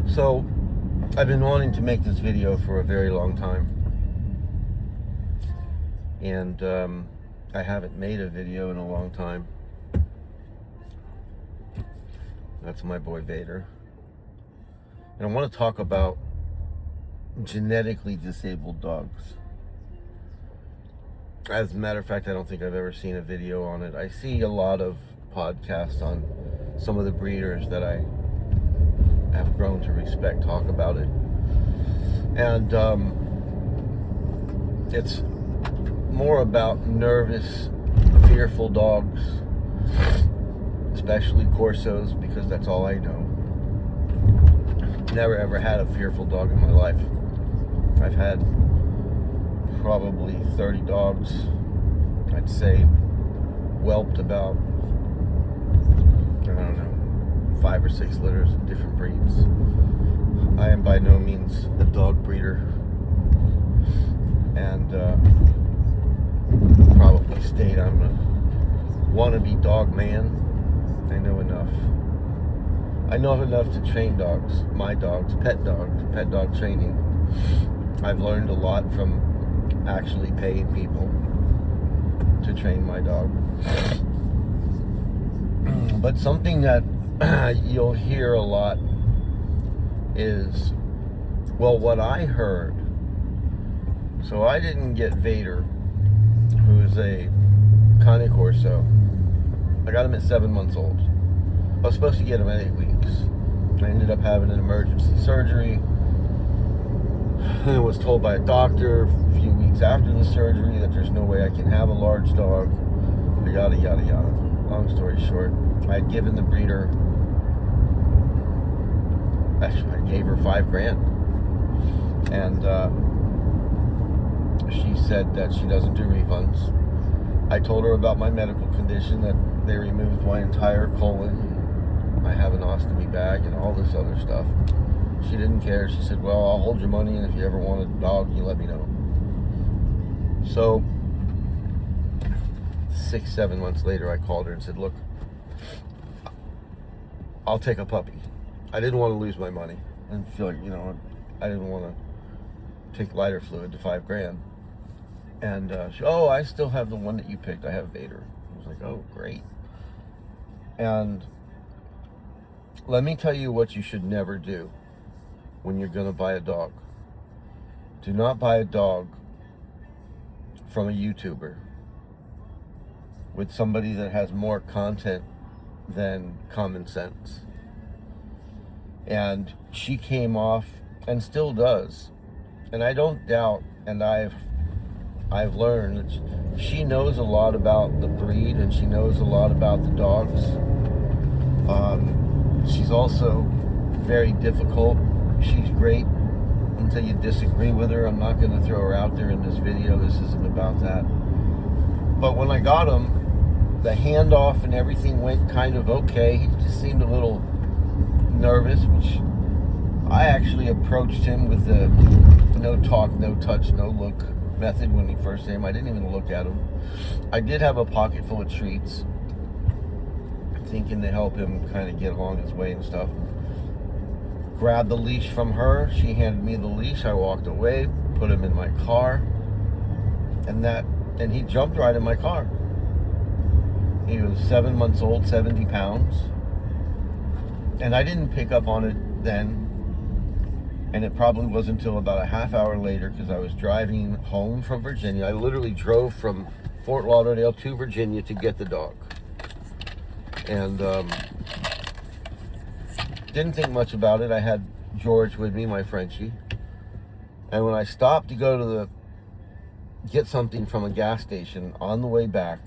So, I've been wanting to make this video for a very long time. And I haven't made a video in a long time. That's my boy Vader. And I want to talk about genetically disabled dogs. As a matter of fact, I don't think I've ever seen a video on it. I see a lot of podcasts on some of the breeders that I have grown to respect talk about it. And it's more about nervous, fearful dogs, especially Corsos, because that's all I know. Never ever had a fearful dog in my life. I've had probably 30 dogs. I'd say whelped about, I don't know, 5 or 6 litters of different breeds. I am by no means a dog breeder, and probably state I'm a wannabe dog man. I know enough. I know enough to train dogs, my dogs, pet dog training. I've learned a lot from actually paying people to train my dog. But something that you'll hear a lot is, well, what I heard. So I didn't get Vader, who is a Cane Corso. I got him at 7 months old. I was supposed to get him at 8 weeks. I ended up having an emergency surgery. And I was told by a doctor a few weeks after the surgery that there's no way I can have a large dog. Yada, yada, yada. Long story short, I had given the breeder, actually, I gave her $5,000. And she said that she doesn't do refunds. I told her about my medical condition, that they removed my entire colon. I have an ostomy bag and all this other stuff. She didn't care. She said, well, I'll hold your money, and if you ever want a dog, you let me know. So 6-7 months later, I called her and said, look, I'll take a puppy. I didn't want to lose my money. I didn't feel like, I didn't want to take lighter fluid to $5,000. And she, oh, I still have the one that you picked. I have Vader. I was like, oh, great. And let me tell you what you should never do when you're going to buy a dog. Do not buy a dog from a YouTuber with somebody that has more content than common sense. And she came off, and still does. And I don't doubt, and I've learned that she knows a lot about the breed, and she knows a lot about the dogs. She's also very difficult. She's great until you disagree with her. I'm not going to throw her out there in this video. This isn't about that. But when I got him, the handoff and everything went kind of okay. He just seemed a little nervous, which I actually approached him with the no talk, no touch, no look method when he first came. I didn't even look at him. I did have a pocket full of treats, thinking to help him kind of get along his way and stuff. Grabbed the leash from her. She handed me the leash. I walked away, put him in my car, and he jumped right in my car. He was 7 months old, 70 pounds. And I didn't pick up on it then. And it probably wasn't until about a half hour later, because I was driving home from Virginia. I literally drove from Fort Lauderdale to Virginia to get the dog. And didn't think much about it. I had George with me, my Frenchie. And when I stopped to go to get something from a gas station on the way back,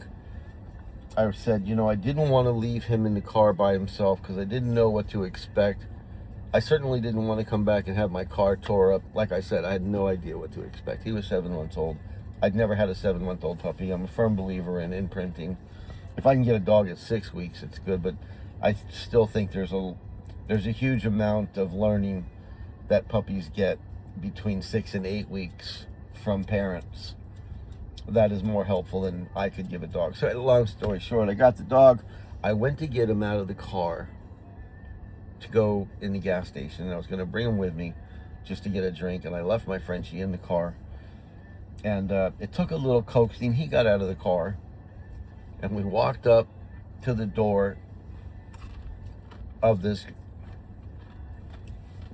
I said, I didn't want to leave him in the car by himself because I didn't know what to expect. I certainly didn't want to come back and have my car tore up. Like I said, I had no idea what to expect. He was 7 months old. I'd never had a 7-month-old puppy. I'm a firm believer in imprinting. If I can get a dog at 6 weeks, it's good. But I still think there's a huge amount of learning that puppies get between 6 and 8 weeks from parents. That is more helpful than I could give a dog. So long story short, I got the dog. I went to get him out of the car. to go in the gas station, and I was going to bring him with me just to get a drink, and I left my Frenchie in the car. And it took a little coaxing. He got out of the car, and we walked up to the door of this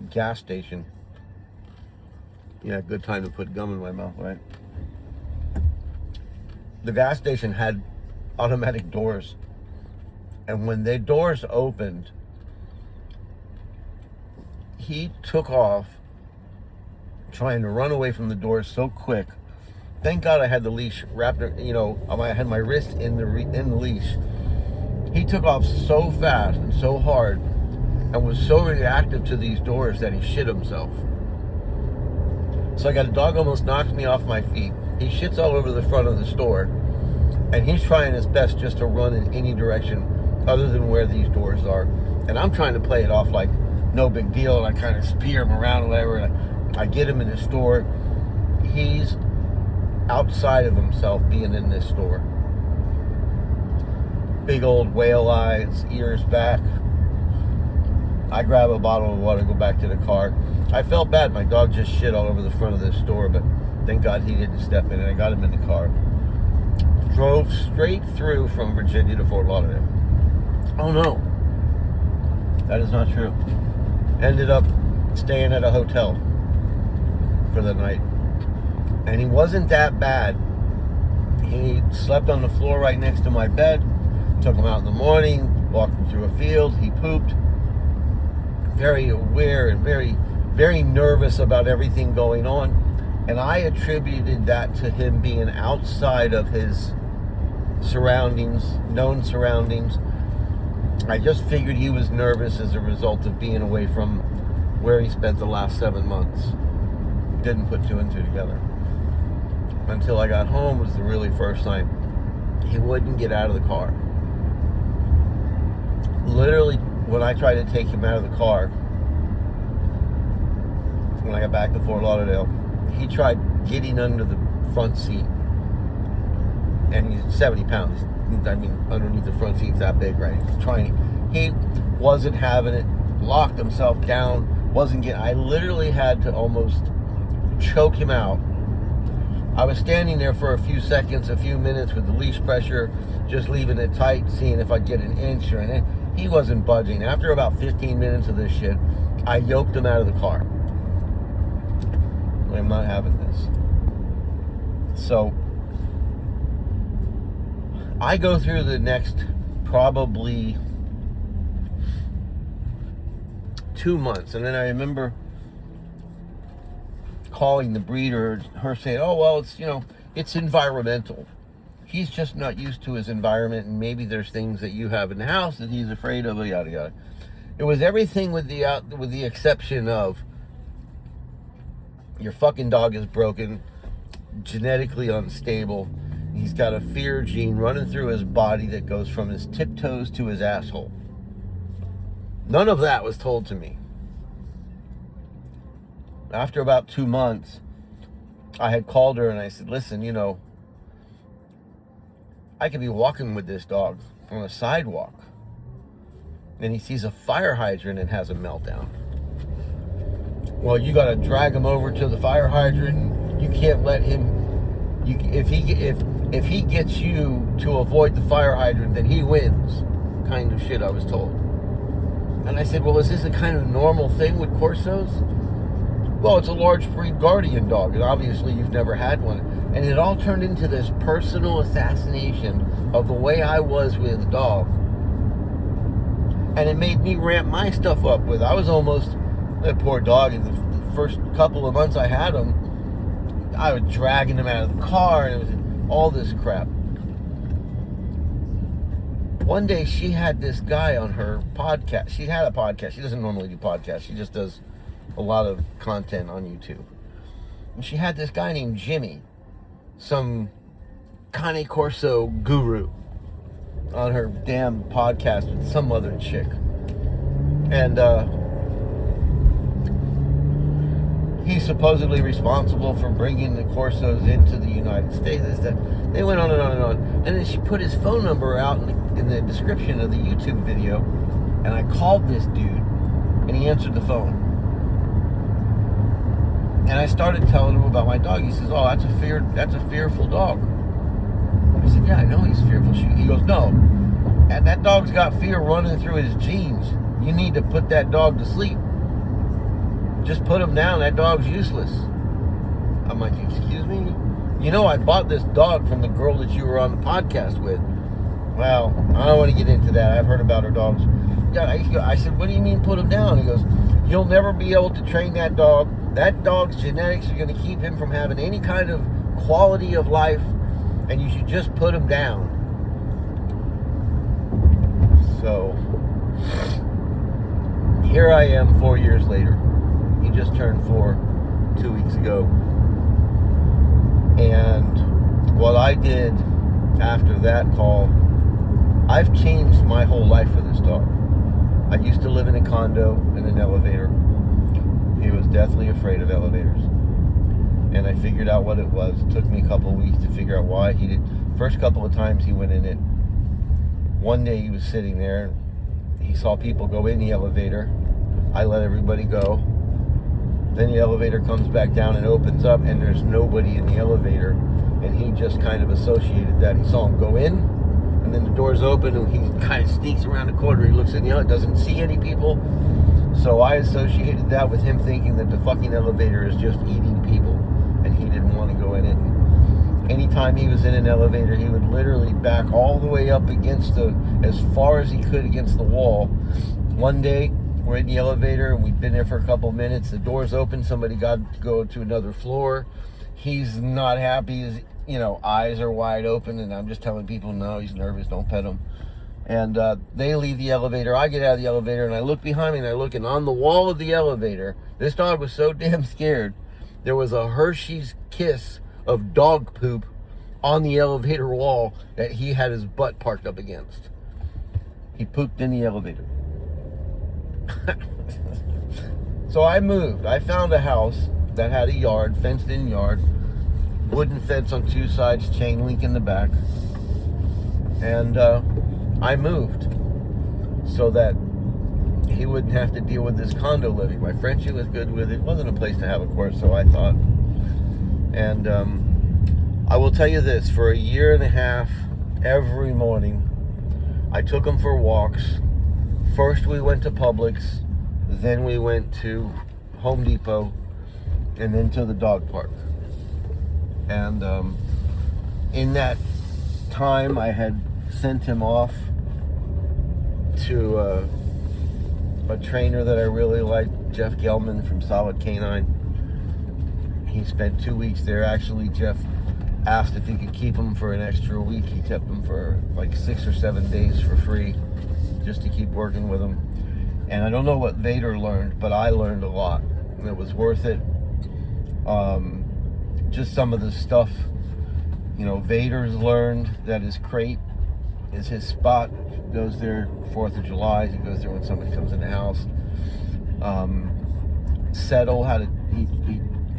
gas station. Yeah, good time to put gum in my mouth, right? The gas station had automatic doors, and when the doors opened, he took off trying to run away from the doors so quick. Thank God I had the leash wrapped, I had my wrist in the leash. He took off so fast and so hard and was so reactive to these doors that he shit himself. So I got a dog almost knocked me off my feet. He shits all over the front of the store, and he's trying his best just to run in any direction other than where these doors are. And I'm trying to play it off like no big deal, and I kind of spear him around or whatever, and I get him in the store. He's outside of himself being in this store. Big old whale eyes, ears back. I grab a bottle of water, go back to the car. I felt bad. My dog just shit all over the front of this store, but thank God he didn't step in, and I got him in the car. Drove straight through from Virginia to Fort Lauderdale. Oh no, that is not true. Ended up staying at a hotel for the night. And he wasn't that bad. He slept on the floor right next to my bed. Took him out in the morning, walked him through a field. He pooped. Very aware and very, very nervous about everything going on. And I attributed that to him being outside of his surroundings, known surroundings. I just figured he was nervous as a result of being away from where he spent the last 7 months. Didn't put two and two together. Until I got home was the really first time. He wouldn't get out of the car. Literally, when I tried to take him out of the car, when I got back to Fort Lauderdale, he tried getting under the front seat. And he's 70 pounds. I mean, underneath the front seat's that big, right? He's trying. He wasn't having it. Locked himself down. Wasn't getting. I literally had to almost choke him out. I was standing there for a few seconds, a few minutes with the leash pressure, just leaving it tight, seeing if I'd get an inch or an inch. He wasn't budging. After about 15 minutes of this shit, I yoked him out of the car. I'm not having this. So I go through the next probably 2 months, and then I remember calling the breeder, her saying, oh, well, it's environmental. He's just not used to his environment, and maybe there's things that you have in the house that he's afraid of, yada, yada. It was everything with the exception of your fucking dog is broken, genetically unstable. He's got a fear gene running through his body that goes from his tiptoes to his asshole. None of that was told to me. After about 2 months, I had called her and I said, listen, I could be walking with this dog on a sidewalk and he sees a fire hydrant and has a meltdown. Well, you got to drag him over to the fire hydrant. You can't let him. If he gets you to avoid the fire hydrant, then he wins. Kind of shit I was told. And I said, well, is this a kind of normal thing with Corsos? Well, it's a large breed guardian dog, and obviously you've never had one. And it all turned into this personal assassination of the way I was with the dog. And it made me ramp my stuff up with. I was almost, that poor dog, in the first couple of months I had him, I was dragging him out of the car, and it was all this crap. One day she had this guy on her podcast. She had a podcast. She doesn't normally do podcasts. She just does a lot of content on YouTube. And she had this guy named Jimmy, some Cane Corso guru, on her damn podcast with some other chick. And he's supposedly responsible for bringing the Corsos into the United States. They went on and on and on. And then she put his phone number out in the description of the YouTube video. And I called this dude. And he answered the phone. And I started telling him about my dog. He says, "Oh, that's a fearful dog." I said, "Yeah, I know he's fearful." He goes, "No. And that dog's got fear running through his genes. You need to put that dog to sleep. Just put him down. That dog's useless." I'm like, "Excuse me? You know, I bought this dog from the girl that you were on the podcast with." "Well, I don't want to get into that. I've heard about her dogs." Yeah, I said, "What do you mean put him down?" He goes, "You'll never be able to train that dog. That dog's genetics are going to keep him from having any kind of quality of life, and you should just put him down." So, here I am 4 years later. He just turned 4 2 weeks ago. And what I did after that call, I've changed my whole life for this dog. I used to live in a condo in an elevator. He was deathly afraid of elevators. And I figured out what it was. It took me a couple of weeks to figure out why he did. First couple of times he went in it. One day he was sitting there. He saw people go in the elevator. I let everybody go. Then the elevator comes back down and opens up, and there's nobody in the elevator. And he just kind of associated that. He saw him go in, and then the doors open, and he kind of sneaks around the corner. He looks in the elevator, doesn't see any people. So I associated that with him thinking that the fucking elevator is just eating people, and he didn't want to go in it. And anytime he was in an elevator, he would literally back all the way up against as far as he could against the wall. One day, we're in the elevator, and we'd been there for a couple minutes. The doors open. Somebody got to go to another floor. He's not happy. His, eyes are wide open, and I'm just telling people, no, he's nervous. Don't pet him. And they leave the elevator. I get out of the elevator, and I look behind me, and I look, and on the wall of the elevator, this dog was so damn scared, there was a Hershey's Kiss of dog poop on the elevator wall that he had his butt parked up against. He pooped in the elevator. So I moved. I found a house that had a yard, fenced in yard, wooden fence on 2 sides, chain link in the back. And I moved so that he wouldn't have to deal with this condo living. My Frenchie was good with it. It wasn't a place to have a Corso, I thought. And I will tell you this, for a year and a half, every morning, I took him for walks. First we went to Publix, then we went to Home Depot, and then to the dog park. And in that time, I had sent him off to a trainer that I really liked, Jeff Gelman from Solid Canine. He spent 2 weeks there. Actually, Jeff asked if he could keep him for an extra week. He kept him for like 6 or 7 days for free, just to keep working with him. And I don't know what Vader learned, but I learned a lot, and it was worth it. Just some of the stuff, Vader's learned that his crate is his spot. He goes there 4th of July. He goes there when somebody comes in the house. Settle, he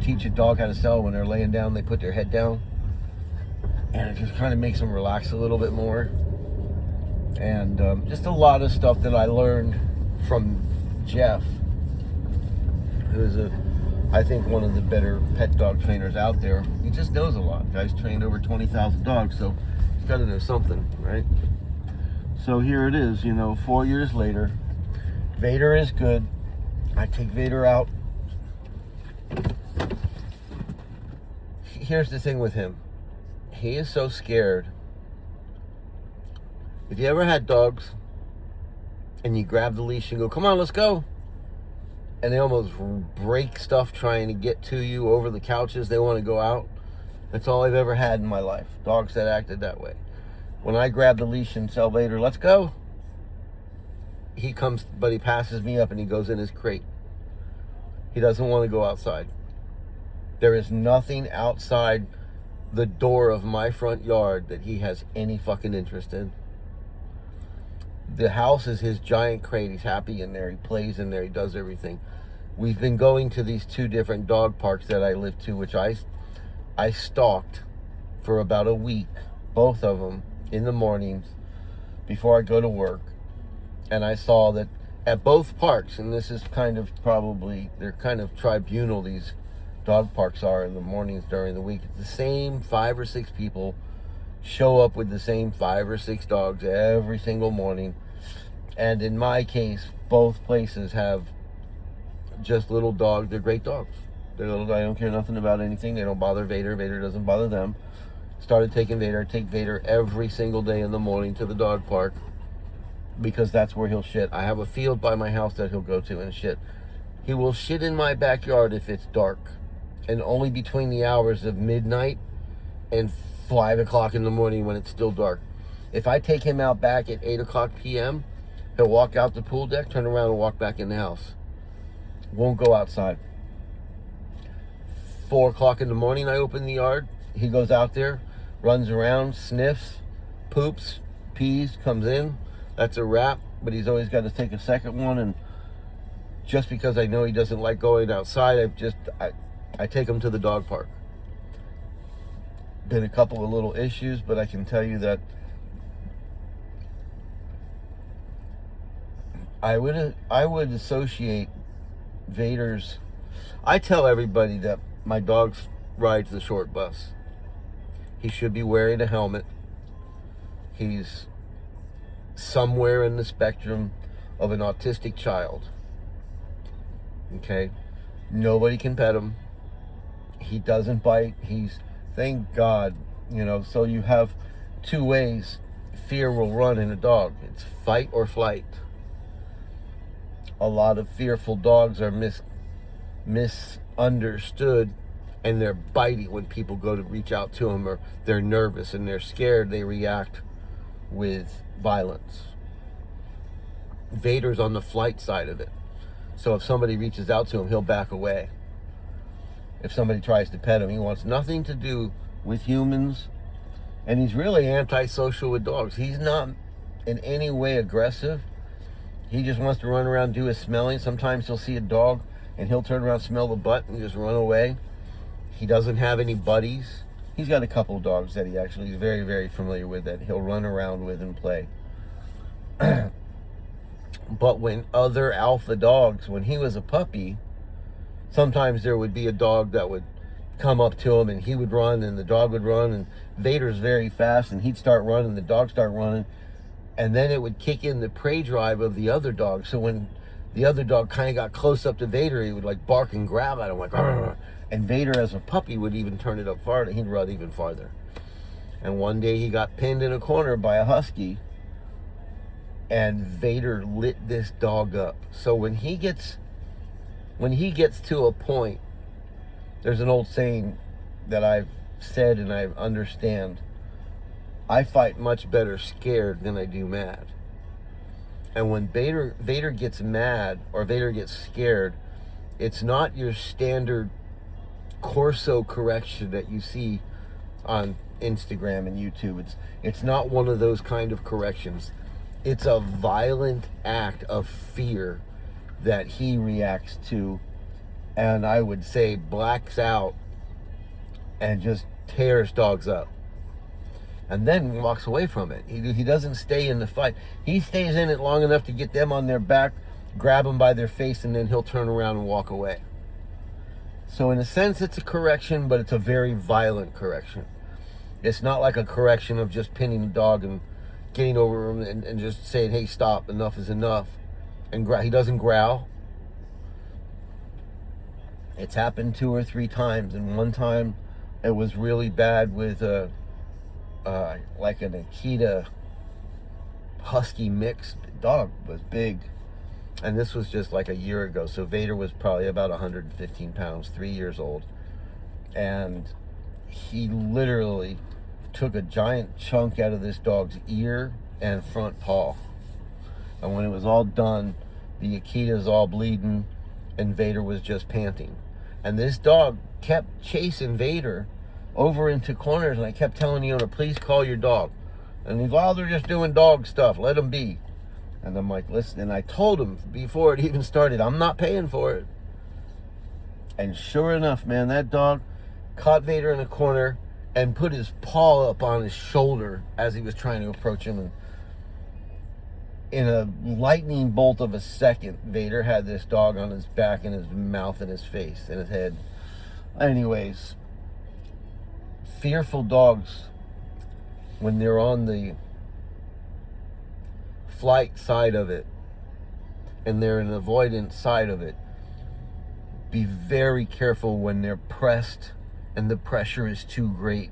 teach a dog how to settle. When they're laying down, they put their head down. And it just kind of makes them relax a little bit more. And just a lot of stuff that I learned from Jeff, who's I think one of the better pet dog trainers out there. He just knows a lot. The guy's trained over 20,000 dogs, so he's got to know something, right? So here it is, 4 years later. Vader is good. I take Vader out. Here's the thing with him. He is so scared. If you ever had dogs and you grab the leash and go, "Come on, let's go," and they almost break stuff trying to get to you over the couches, they want to go out. That's all I've ever had in my life. Dogs that acted that way. When I grab the leash and tell Vader, "Let's go," he comes, but he passes me up and he goes in his crate. He doesn't want to go outside. There is nothing outside the door of my front yard that he has any fucking interest in. The house is his giant crate. He's happy in there. He plays in there. He does everything. We've been going to these 2 different dog parks that I live to, which I stalked for about a week, both of them in the mornings before I go to work. And I saw that at both parks, and this is kind of probably, they're kind of tribunal, these dog parks are in the mornings during the week. It's the same 5 or 6 people show up with the same 5 or 6 dogs every single morning. And in my case, both places have just little dogs. They're great dogs. They're little. I don't care nothing about anything. They don't bother Vader. Vader doesn't bother them. Started taking Vader. I take Vader every single day in the morning to the dog park, because that's where he'll shit. I have a field by my house that he'll go to and shit. He will shit in my backyard if it's dark, and only between the hours of midnight and 5 o'clock in the morning when it's still dark. If I take him out back at 8 o'clock p.m., he'll walk out the pool deck, turn around and walk back in the house. Won't go outside. 4 o'clock in the morning, I open the yard. He goes out there, runs around, sniffs, poops, pees, comes in. That's a wrap, but he's always got to take a second one. And just because I know he doesn't like going outside, I take him to the dog park. Been a couple of little issues, but I can tell you that I would associate Vader's. I tell everybody that my dog rides the short bus. He should be wearing a helmet. He's somewhere in the spectrum of an autistic child. Okay? Nobody can pet him. He doesn't bite. Thank God, so you have 2 ways fear will run in a dog. It's fight or flight. A lot of fearful dogs are misunderstood, and they're bitey when people go to reach out to them, or they're nervous and they're scared. They react with violence. Vader's on the flight side of it. So if somebody reaches out to him, he'll back away. If somebody tries to pet him, he wants nothing to do with humans, and he's really antisocial with dogs. He's not in any way aggressive. He just wants to run around, do his smelling. Sometimes he'll see a dog and he'll turn around, smell the butt, and just run away. He doesn't have any buddies. He's got a couple of dogs that he actually is very, very familiar with, that he'll run around with and play. But when other alpha dogs, when he was a puppy, sometimes there would be a dog that would come up to him and he would run and the dog would run, and Vader's very fast and he'd start running, the dog start running, and then it would kick in the prey drive of the other dog. So when the other dog kind of got close up to Vader, he would like bark and grab at him like, "Arr!" And Vader as a puppy would even turn it up farther. He'd run even farther. And one day he got pinned in a corner by a husky, and Vader lit this dog up. So when he gets to a point, there's an old saying that I've said and I understand. I fight much better scared than I do mad. And when Vader gets mad or Vader gets scared, it's not your standard Corso correction that you see on Instagram and YouTube. It's not one of those kind of corrections. It's a violent act of fear that he reacts to, and I would say blacks out and just tears dogs up, and then walks away from it. He doesn't stay in the fight. He stays in it long enough to get them on their back, grab them by their face, and then he'll turn around and walk away. So in a sense, it's a correction, but it's a very violent correction. It's not like a correction of just pinning a dog and getting over him and just saying, "Hey, stop, enough is enough." And he doesn't growl. It's happened 2 or 3 times, and one time it was really bad with like an Akita husky mix. Dog was big, and this was just like a year ago. So Vader was probably about 115 pounds, 3 years old, and he literally took a giant chunk out of this dog's ear and front paw. And when it was all done, the Akita's all bleeding and Vader was just panting. And this dog kept chasing Vader over into corners, and I kept telling the owner, "Please call your dog." And he's, "Oh, they're just doing dog stuff, let them be." And I'm like, "Listen," and I told him before it even started, "I'm not paying for it." And sure enough, man, that dog caught Vader in a corner and put his paw up on his shoulder as he was trying to approach him. And in a lightning bolt of a second, Vader had this dog on his back and his mouth and his face and his head. Anyways, fearful dogs, when they're on the flight side of it and they're in the avoidance side of it, be very careful when they're pressed and the pressure is too great,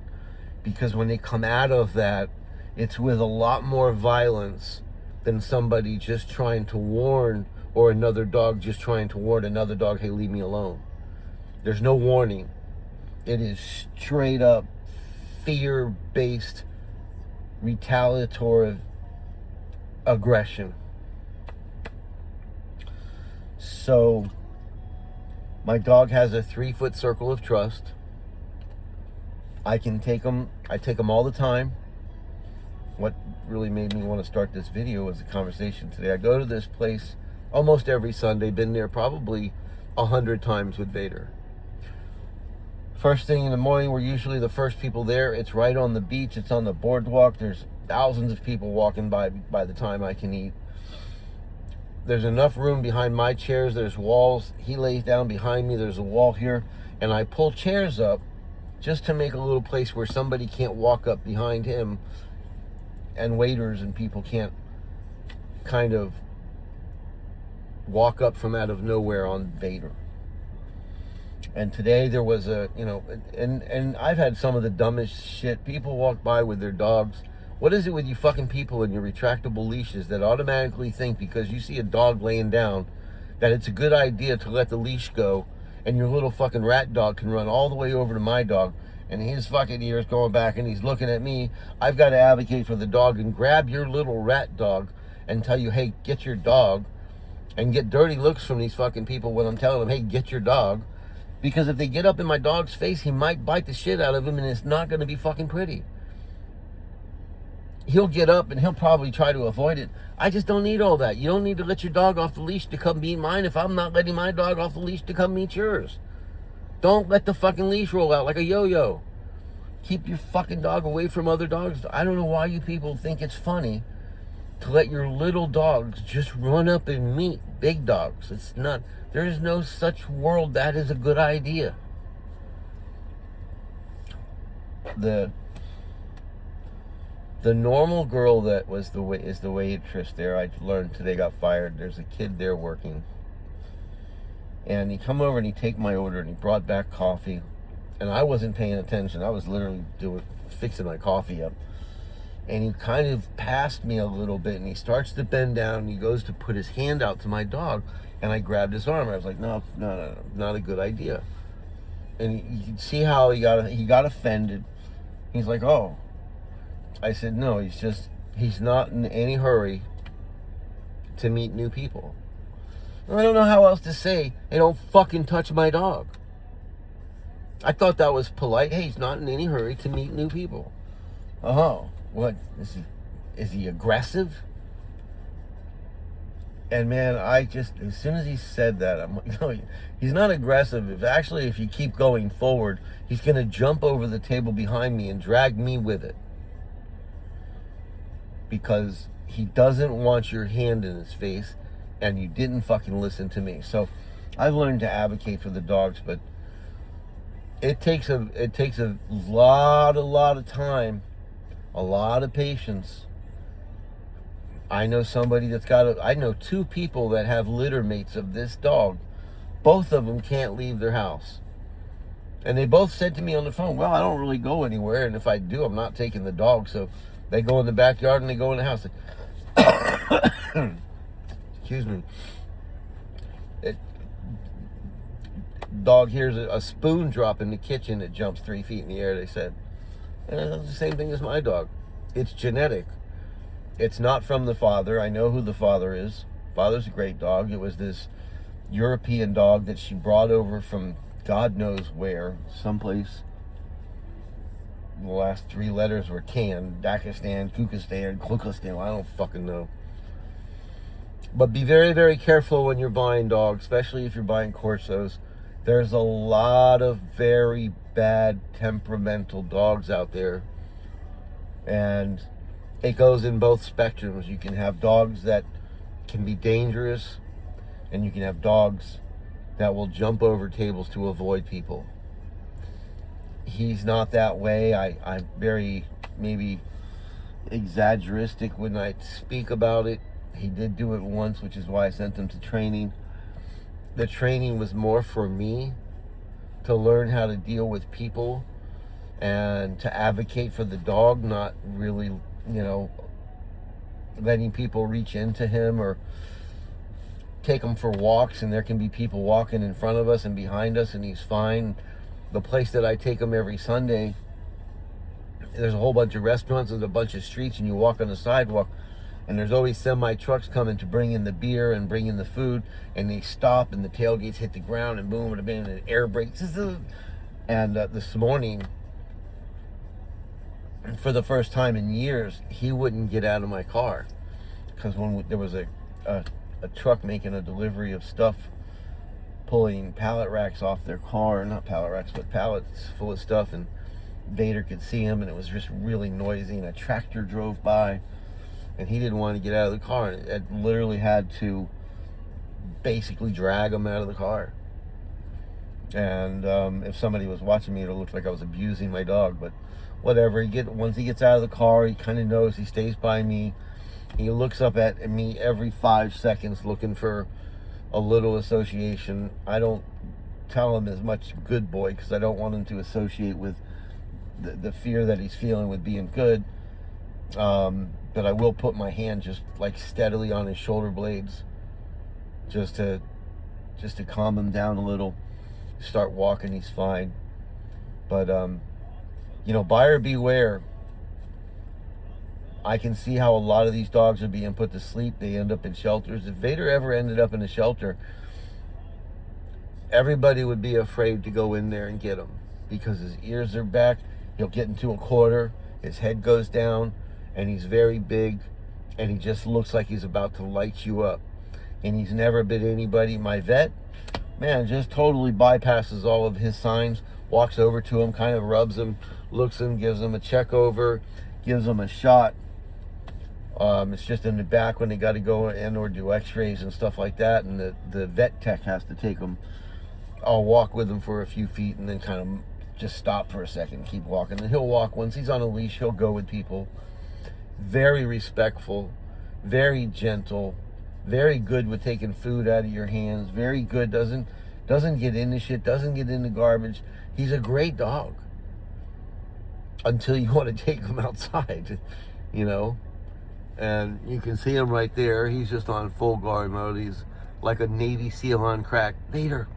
because when they come out of that, it's with a lot more violence than somebody just trying to warn, or another dog just trying to warn another dog, hey, leave me alone. There's no warning. It is straight up fear-based retaliatory aggression. So my dog has a 3-foot circle of trust. I take them all the time. What really made me want to start this video was a conversation today. I go to this place almost every Sunday, been there probably 100 times with Vader. First thing in the morning, we're usually the first people there. It's right on the beach, it's on the boardwalk. There's thousands of people walking by the time I can eat. There's enough room behind my chairs. There's walls. He lays down behind me. There's a wall here. And I pull chairs up just to make a little place where somebody can't walk up behind him, and waiters and people can't kind of walk up from out of nowhere on Vader. And today there was and I've had some of the dumbest shit. People walk by with their dogs. What is it with you fucking people and your retractable leashes that automatically think because you see a dog laying down that it's a good idea to let the leash go, and your little fucking rat dog can run all the way over to my dog and his fucking ears going back and he's looking at me. I've got to advocate for the dog and grab your little rat dog and tell you, hey, get your dog, and get dirty looks from these fucking people when I'm telling them, hey, get your dog. Because if they get up in my dog's face, he might bite the shit out of him and it's not going to be fucking pretty. He'll get up and he'll probably try to avoid it. I just don't need all that. You don't need to let your dog off the leash to come meet mine if I'm not letting my dog off the leash to come meet yours. Don't let the fucking leash roll out like a yo-yo. Keep your fucking dog away from other dogs. I don't know why you people think it's funny to let your little dogs just run up and meet big dogs. It's not. There is no such world that is a good idea. The normal girl that is the waitress there, I learned today, got fired. There's a kid there working. And he come over and he take my order and he brought back coffee. And I wasn't paying attention. I was literally fixing my coffee up. And he kind of passed me a little bit and he starts to bend down and he goes to put his hand out to my dog. And I grabbed his arm. I was like, no, not a good idea. And you can see how he got offended. He's like, oh. I said, no, he's not in any hurry to meet new people. And I don't know how else to say, hey, don't fucking touch my dog. I thought that was polite. Hey, he's not in any hurry to meet new people. Oh, what? Is he aggressive? And man, as soon as he said that, I'm like, no, he's not aggressive. If you keep going forward, he's going to jump over the table behind me and drag me with it. Because he doesn't want your hand in his face, and you didn't fucking listen to me. So I've learned to advocate for the dogs, but it takes a lot of time, a lot of patience. I know somebody I know 2 people that have litter mates of this dog. Both of them can't leave their house. And they both said to me on the phone, well, I don't really go anywhere, and if I do, I'm not taking the dog. So they go in the backyard and they go in the house. Excuse me. Dog hears a spoon drop in the kitchen, it jumps 3 feet in the air, they said. And it's the same thing as my dog. It's genetic. It's not from the father. I know who the father is. Father's a great dog. It was this European dog that she brought over from God knows where, someplace. The last 3 letters were Can, Dakistan, Kukistan, Klukistan, I don't fucking know. But be very, very careful when you're buying dogs, especially if you're buying Corsos. There's a lot of very bad temperamental dogs out there. And it goes in both spectrums. You can have dogs that can be dangerous, and you can have dogs that will jump over tables to avoid people. He's not that way. I'm very maybe exaggeristic when I speak about it. He did do it once, which is why I sent him to training. The training was more for me to learn how to deal with people and to advocate for the dog, not really, letting people reach into him or take him for walks, and there can be people walking in front of us and behind us, and he's fine. The place that I take him every Sunday, there's a whole bunch of restaurants, there's a bunch of streets, and you walk on the sidewalk, and there's always semi-trucks coming to bring in the beer and bring in the food, and they stop, and the tailgates hit the ground, and boom, and an air brakes. And this morning, for the first time in years, he wouldn't get out of my car, because when there was a truck making a delivery of stuff, pulling pallet racks off their car, not pallet racks, but pallets full of stuff, and Vader could see him, and it was just really noisy, and a tractor drove by, and he didn't want to get out of the car, and it literally had to basically drag him out of the car. And if somebody was watching me, it looked like I was abusing my dog, but whatever. Once he gets out of the car, he kind of knows. He stays by me. He looks up at me every 5 seconds looking for a little association. I don't tell him as much good boy, because I don't want him to associate with the fear that he's feeling with being good. But I will put my hand just like steadily on his shoulder blades, just to calm him down a little. Start walking, he's fine. But buyer beware. I can see how a lot of these dogs are being put to sleep. They end up in shelters. If Vader ever ended up in a shelter, everybody would be afraid to go in there and get him, because his ears are back. He'll get into a quarter, his head goes down, and he's very big, and he just looks like he's about to light you up. And he's never bit anybody. My vet, man, just totally bypasses all of his signs, walks over to him, kind of rubs him, looks him, gives him a check over, gives him a shot. It's just in the back when they got to go in or do x-rays and stuff like that, and the vet tech has to take them. I'll walk with him for a few feet and then kind of just stop for a second and keep walking. And he'll walk. Once he's on a leash, he'll go with people. Very respectful, very gentle, very good with taking food out of your hands, very good, doesn't get into shit, doesn't get into garbage. He's a great dog until you want to take him outside, and you can see him right there. He's just on full guard mode. He's like a Navy SEAL on crack. Vader,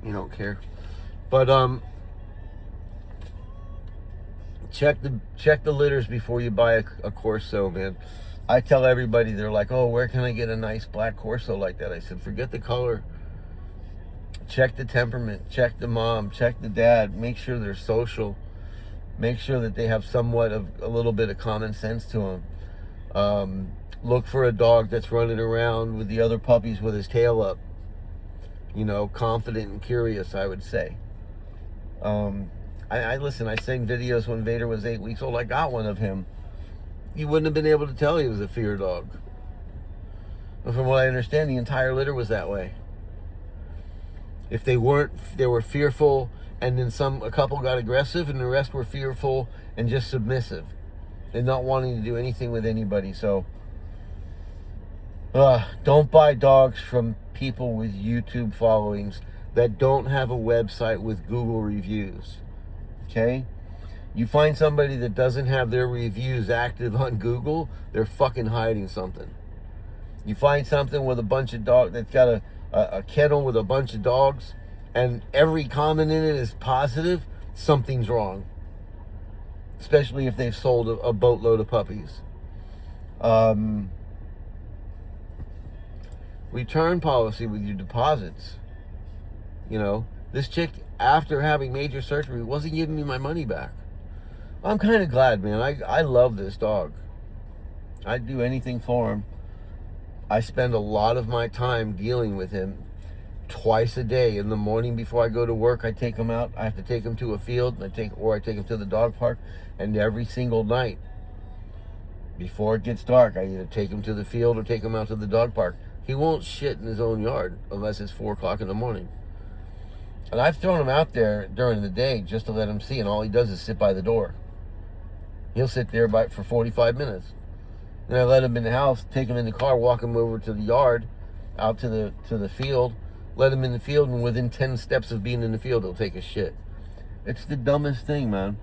you don't care. But check the litters before you buy a Corso, man. I tell everybody, they're like, oh, where can I get a nice black Corso like that? I said, forget the color. Check the temperament, check the mom, check the dad, make sure they're social, make sure that they have somewhat of a little bit of common sense to them. Look for a dog that's running around with the other puppies with his tail up, confident and curious, I would say. I listen, I sang videos when Vader was 8 weeks old. I got one of him. You wouldn't have been able to tell he was a fear dog. But from what I understand, the entire litter was that way. If they weren't, they were fearful, and then a couple got aggressive, and the rest were fearful and just submissive and not wanting to do anything with anybody. So don't buy dogs from people with YouTube followings that don't have a website with Google reviews. Okay? You find somebody that doesn't have their reviews active on Google, they're fucking hiding something. You find something with a bunch of dogs that's got a kennel with a bunch of dogs, and every comment in it is positive, something's wrong. Especially if they've sold a boatload of puppies. Return policy with your deposits. This chick, after having major surgery, wasn't giving me my money back. I'm kind of glad, man. I love this dog. I'd do anything for him. I spend a lot of my time dealing with him. twice a day. In the morning before I go to work, I take him out. I have to take him to a field, and I take him to the dog park. And every single night, before it gets dark, I either take him to the field or take him out to the dog park. He won't shit in his own yard unless it's 4 o'clock in the morning. And I've thrown him out there during the day just to let him see, and all he does is sit by the door. He'll sit there for 45 minutes. Then I let him in the house, take him in the car, walk him over to the yard, out to the field, let him in the field, and within 10 steps of being in the field, he'll take a shit. It's the dumbest thing, man.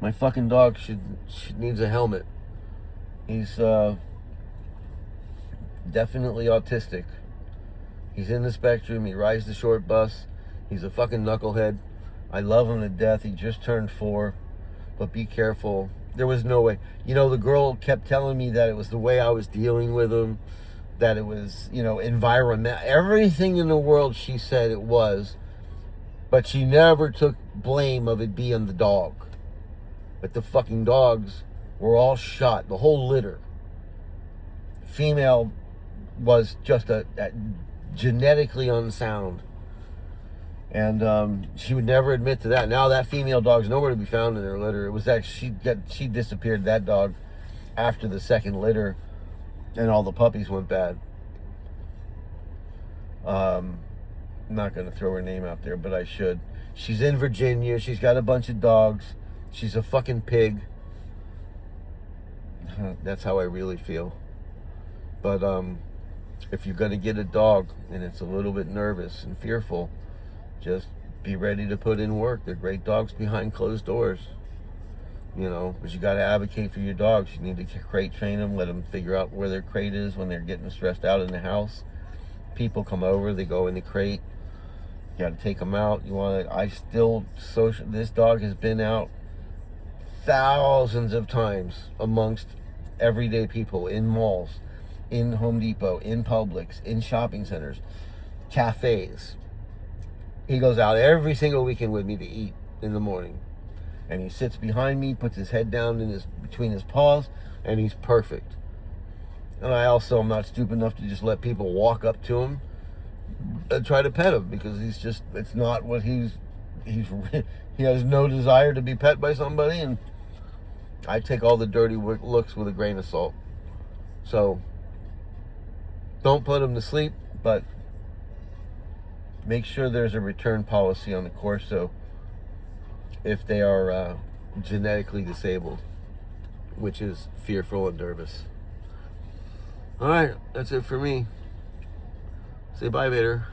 My fucking dog needs a helmet. He's definitely autistic. He's in the spectrum. He rides the short bus. He's a fucking knucklehead. I love him to death. He just turned 4. But be careful. There was no way. You know, the girl kept telling me that it was the way I was dealing with him, that it was, environment. Everything in the world she said it was, but she never took blame of it being the dog. But the fucking dogs were all shot, the whole litter. Female was just a genetically unsound. And she would never admit to that. Now that female dog's nowhere to be found in her litter. It was actually, she disappeared, that dog, after the second litter, and all the puppies went bad. I'm not going to throw her name out there, but I should. She's in Virginia. She's got a bunch of dogs. She's a fucking pig. That's how I really feel. But if you're going to get a dog and it's a little bit nervous and fearful, just be ready to put in work. They're great dogs behind closed doors. But you got to advocate for your dogs. You need to crate train them, let them figure out where their crate is when they're getting stressed out in the house. People come over, they go in the crate. You got to take them out. This dog has been out thousands of times amongst everyday people, in malls, in Home Depot, in Publix, in shopping centers, cafes. He goes out every single weekend with me to eat in the morning. And he sits behind me, puts his head down between his paws, and he's perfect. And I also am not stupid enough to just let people walk up to him and try to pet him, because it's not what he has no desire to be pet by somebody, and I take all the dirty looks with a grain of salt. So, don't put him to sleep, but make sure there's a return policy on the Corso if they are genetically disabled, which is fearful and nervous. All right, that's it for me. Say bye, Vader.